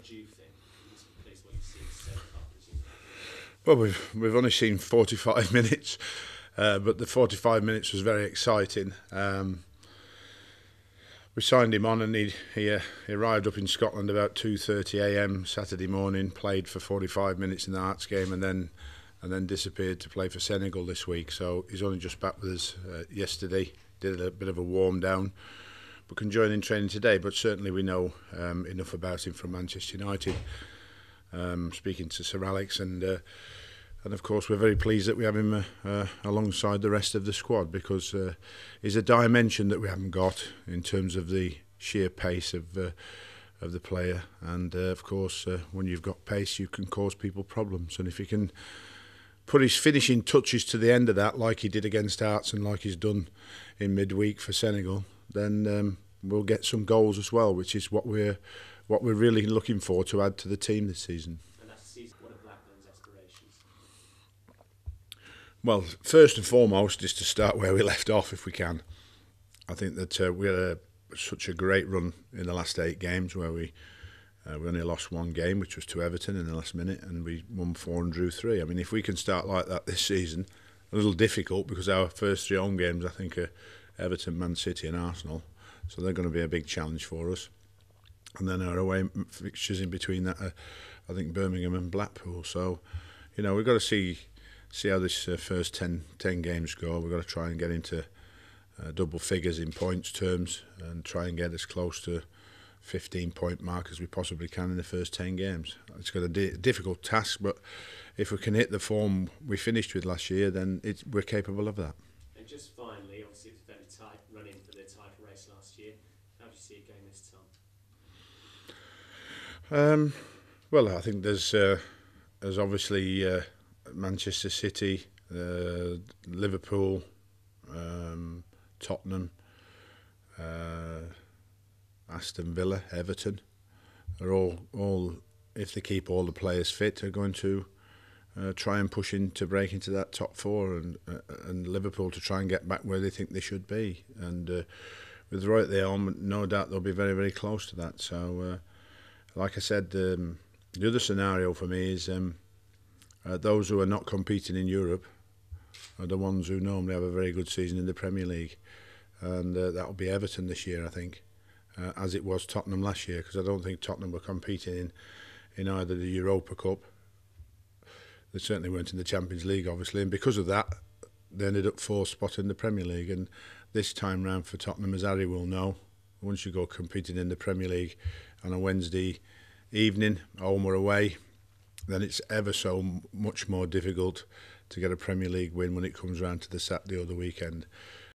do you think? Based on what you've seen so far, presumably. Well, we've only seen 45 minutes, but the 45 minutes was very exciting. We signed him on, and he arrived up in Scotland about 2:30 a.m. Saturday morning. Played for 45 minutes in the Hearts game, and then disappeared to play for Senegal this week. So he's only just back with us yesterday. Did a bit of a warm down, but can join in training today. But certainly we know enough about him from Manchester United. Speaking to Sir Alex, and of course we're very pleased that we have him alongside the rest of the squad, because he's a dimension that we haven't got in terms of the sheer pace of the player, and of course when you've got pace you can cause people problems, and if he can put his finishing touches to the end of that, like he did against Hearts and like he's done in midweek for Senegal, then we'll get some goals as well, which is what we're really looking for to add to the team this season. And that's the season. What are Blackburn's aspirations? Well, first and foremost is to start where we left off if we can. I think that we had such a great run in the last 8 games where we only lost 1 game, which was to Everton in the last minute, and we won 4 and drew 3. I mean, if we can start like that this season, a little difficult because our first 3 home games I think are Everton, Man City and Arsenal, so they're going to be a big challenge for us. And then our away fixtures in between that are, I think, Birmingham and Blackpool. So, you know, we've got to see how this first 10 games go. We've got to try and get into double figures in points terms and try and get as close to 15-point mark as we possibly can in the first 10 games. It's got a difficult task, but if we can hit the form we finished with last year, then we're capable of that. And just finally, obviously it was a very tight run-in for the title race last year. How do you see it going this time? Well, I think there's obviously Manchester City, Liverpool, Tottenham, Aston Villa, Everton are all if they keep all the players fit, are going to try and push in to break into that top 4, and Liverpool to try and get back where they think they should be. And with Roy at the helm, no doubt they'll be very, very close to that. So, like I said, the other scenario for me is those who are not competing in Europe are the ones who normally have a very good season in the Premier League, and that'll be Everton this year, I think, as it was Tottenham last year, because I don't think Tottenham were competing in either the Europa Cup. They certainly weren't in the Champions League, obviously, and because of that, they ended up 4th spot in the Premier League. And this time round for Tottenham, as Harry will know, once you go competing in the Premier League on a Wednesday evening, home or away, then it's ever so much more difficult to get a Premier League win when it comes round to the Saturday or the weekend.